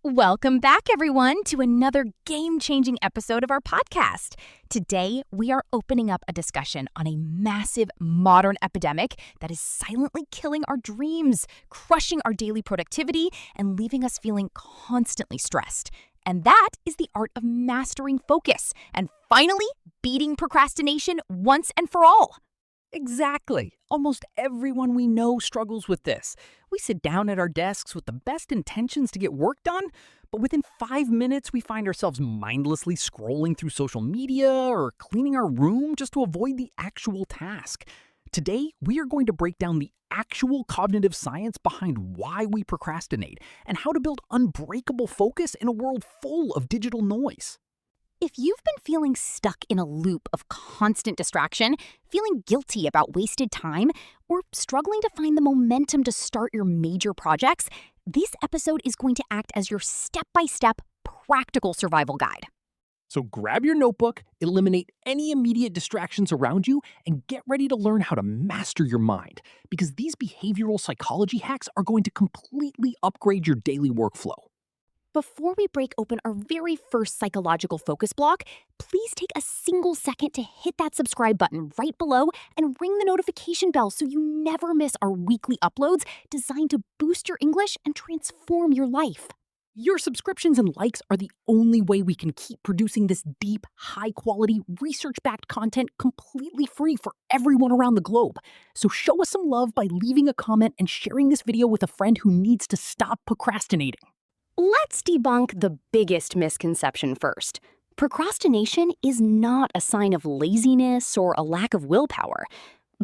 Welcome back, everyone, to another game-changing episode of our podcast. Today, we are opening up a discussion on a massive modern epidemic that is silently killing our dreams, crushing our daily productivity, and leaving us feeling constantly stressed. And that is the art of mastering focus and finally beating procrastination once and for all. Exactly. Almost everyone we know struggles with this. We sit down at our desks with the best intentions to get work done, but within 5 minutes we find ourselves mindlessly scrolling through social media or cleaning our room just to avoid the actual task. Today, we are going to break down the actual cognitive science behind why we procrastinate and how to build unbreakable focus in a world full of digital noise. If you've been feeling stuck in a loop of constant distraction, feeling guilty about wasted time, or struggling to find the momentum to start your major projects, this episode is going to act as your step-by-step practical survival guide. So grab your notebook, eliminate any immediate distractions around you, and get ready to learn how to master your mind, because these behavioral psychology hacks are going to completely upgrade your daily workflow. Before we break open our very first psychological focus block, please take a single second to hit that subscribe button right below and ring the notification bell so you never miss our weekly uploads designed to boost your English and transform your life. Your subscriptions and likes are the only way we can keep producing this deep, high-quality, research-backed content completely free for everyone around the globe. So show us some love by leaving a comment and sharing this video with a friend who needs to stop procrastinating. Let's debunk the biggest misconception first. Procrastination is not a sign of laziness or a lack of willpower.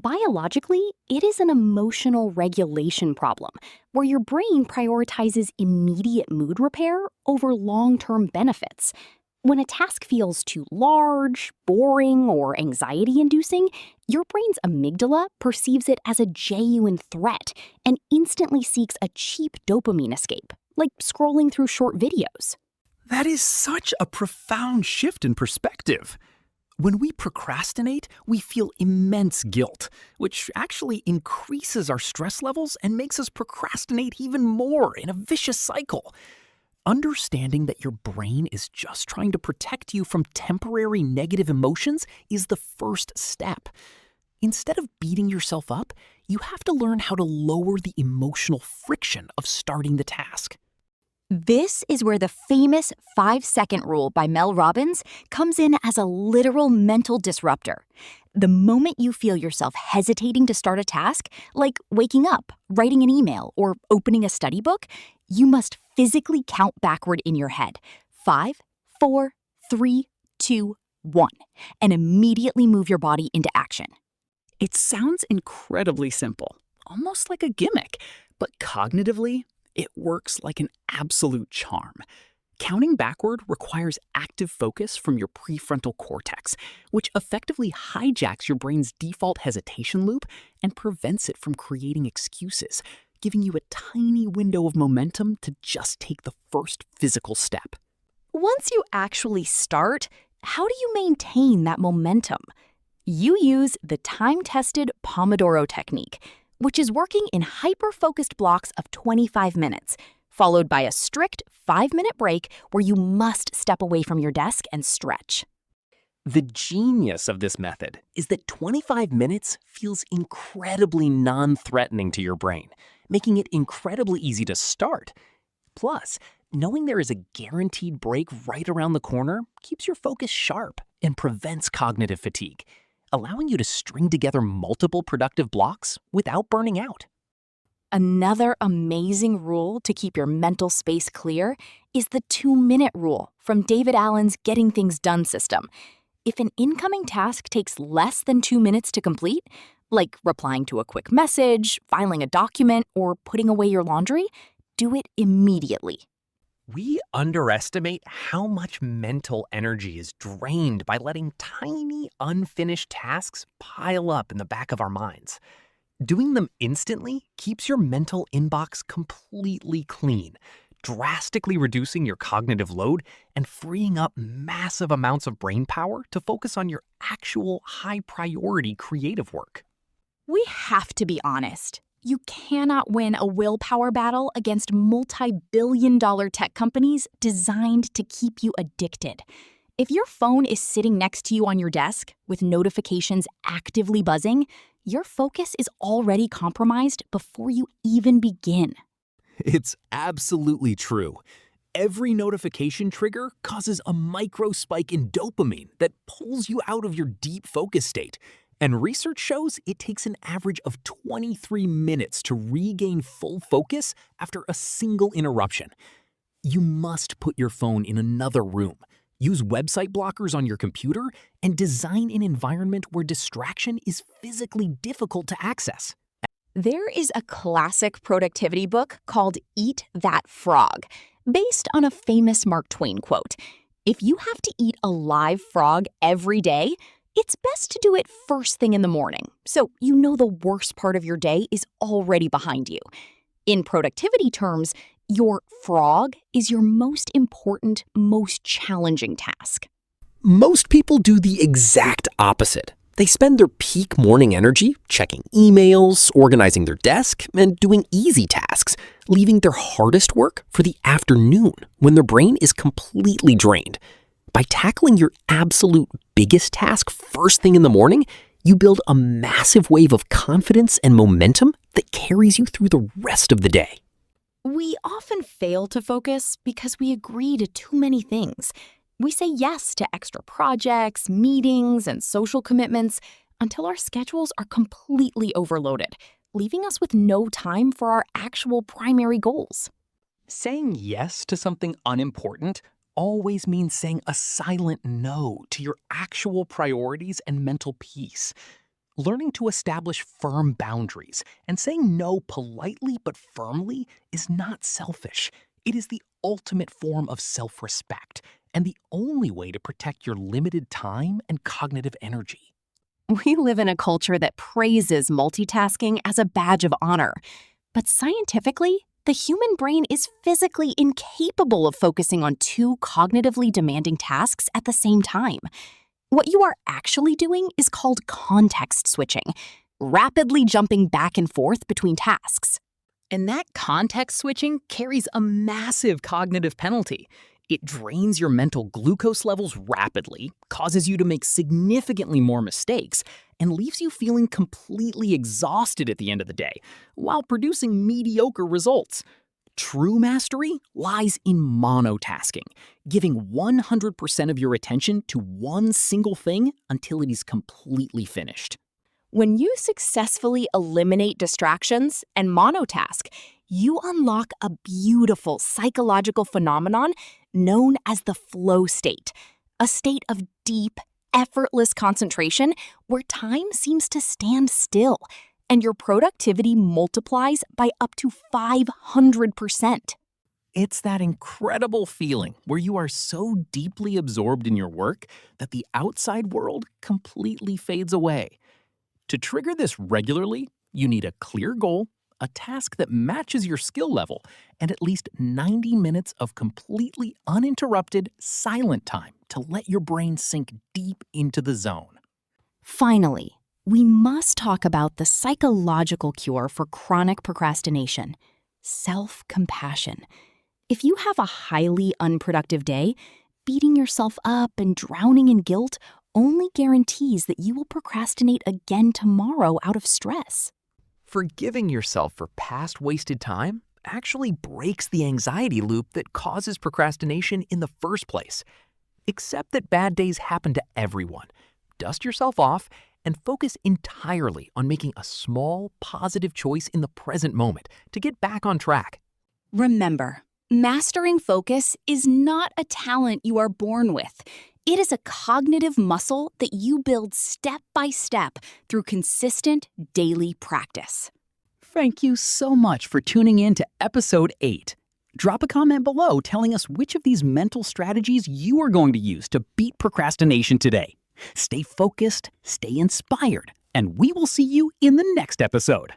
Biologically, it is an emotional regulation problem where your brain prioritizes immediate mood repair over long-term benefits. When a task feels too large, boring, or anxiety-inducing, your brain's amygdala perceives it as a genuine threat and instantly seeks a cheap dopamine escape, like scrolling through short videos. That is such a profound shift in perspective. When we procrastinate, we feel immense guilt, which actually increases our stress levels and makes us procrastinate even more in a vicious cycle. Understanding that your brain is just trying to protect you from temporary negative emotions is the first step. Instead of beating yourself up, you have to learn how to lower the emotional friction of starting the task. This is where the famous 5-second rule by Mel Robbins comes in as a literal mental disruptor. The moment you feel yourself hesitating to start a task, like waking up, writing an email, or opening a study book, you must physically count backward in your head. 5, 4, 3, 2, 1, and immediately move your body into action. It sounds incredibly simple, almost like a gimmick, but cognitively, it works like an absolute charm. Counting backward requires active focus from your prefrontal cortex, which effectively hijacks your brain's default hesitation loop and prevents it from creating excuses, giving you a tiny window of momentum to just take the first physical step. Once you actually start, how do you maintain that momentum? You use the time-tested Pomodoro technique, which is working in hyper-focused blocks of 25 minutes, followed by a strict 5-minute break where you must step away from your desk and stretch. The genius of this method is that 25 minutes feels incredibly non-threatening to your brain, making it incredibly easy to start. Plus, knowing there is a guaranteed break right around the corner keeps your focus sharp and prevents cognitive fatigue, allowing you to string together multiple productive blocks without burning out. Another amazing rule to keep your mental space clear is the 2-minute rule from David Allen's Getting Things Done system. If an incoming task takes less than 2 minutes to complete, like replying to a quick message, filing a document, or putting away your laundry, do it immediately. We underestimate how much mental energy is drained by letting tiny, unfinished tasks pile up in the back of our minds. Doing them instantly keeps your mental inbox completely clean, drastically reducing your cognitive load and freeing up massive amounts of brain power to focus on your actual high-priority creative work. We have to be honest. You cannot win a willpower battle against multi-billion-dollar tech companies designed to keep you addicted. If your phone is sitting next to you on your desk with notifications actively buzzing, your focus is already compromised before you even begin. It's absolutely true. Every notification trigger causes a micro spike in dopamine that pulls you out of your deep focus state. And research shows it takes an average of 23 minutes to regain full focus after a single interruption. You must put your phone in another room, use website blockers on your computer, and design an environment where distraction is physically difficult to access. There is a classic productivity book called Eat That Frog, based on a famous Mark Twain quote. If you have to eat a live frog every day, it's best to do it first thing in the morning, so you know the worst part of your day is already behind you. In productivity terms, your frog is your most important, most challenging task. Most people do the exact opposite. They spend their peak morning energy checking emails, organizing their desk, and doing easy tasks, leaving their hardest work for the afternoon when their brain is completely drained. By tackling your absolute biggest task first thing in the morning, you build a massive wave of confidence and momentum that carries you through the rest of the day. We often fail to focus because we agree to too many things. We say yes to extra projects, meetings, and social commitments until our schedules are completely overloaded, leaving us with no time for our actual primary goals. Saying yes to something unimportant always means saying a silent no to your actual priorities and mental peace. Learning to establish firm boundaries and saying no politely but firmly is not selfish. It is the ultimate form of self-respect and the only way to protect your limited time and cognitive energy. We live in a culture that praises multitasking as a badge of honor. But scientifically, the human brain is physically incapable of focusing on two cognitively demanding tasks at the same time. What you are actually doing is called context switching, rapidly jumping back and forth between tasks. And that context switching carries a massive cognitive penalty. It drains your mental glucose levels rapidly, causes you to make significantly more mistakes, and leaves you feeling completely exhausted at the end of the day, while producing mediocre results. True mastery lies in monotasking, giving 100% of your attention to one single thing until it is completely finished. When you successfully eliminate distractions and monotask, you unlock a beautiful psychological phenomenon known as the flow state, a state of deep, effortless concentration where time seems to stand still and your productivity multiplies by up to 500%. It's that incredible feeling where you are so deeply absorbed in your work that the outside world completely fades away. To trigger this regularly, you need a clear goal, a task that matches your skill level, and at least 90 minutes of completely uninterrupted, silent time to let your brain sink deep into the zone. Finally, we must talk about the psychological cure for chronic procrastination: self-compassion. If you have a highly unproductive day, beating yourself up and drowning in guilt only guarantees that you will procrastinate again tomorrow out of stress. Forgiving yourself for past wasted time actually breaks the anxiety loop that causes procrastination in the first place. Accept that bad days happen to everyone. Dust yourself off and focus entirely on making a small, positive choice in the present moment to get back on track. Remember, mastering focus is not a talent you are born with. It is a cognitive muscle that you build step by step through consistent daily practice. Thank you so much for tuning in to episode 8. Drop a comment below telling us which of these mental strategies you are going to use to beat procrastination today. Stay focused, stay inspired, and we will see you in the next episode.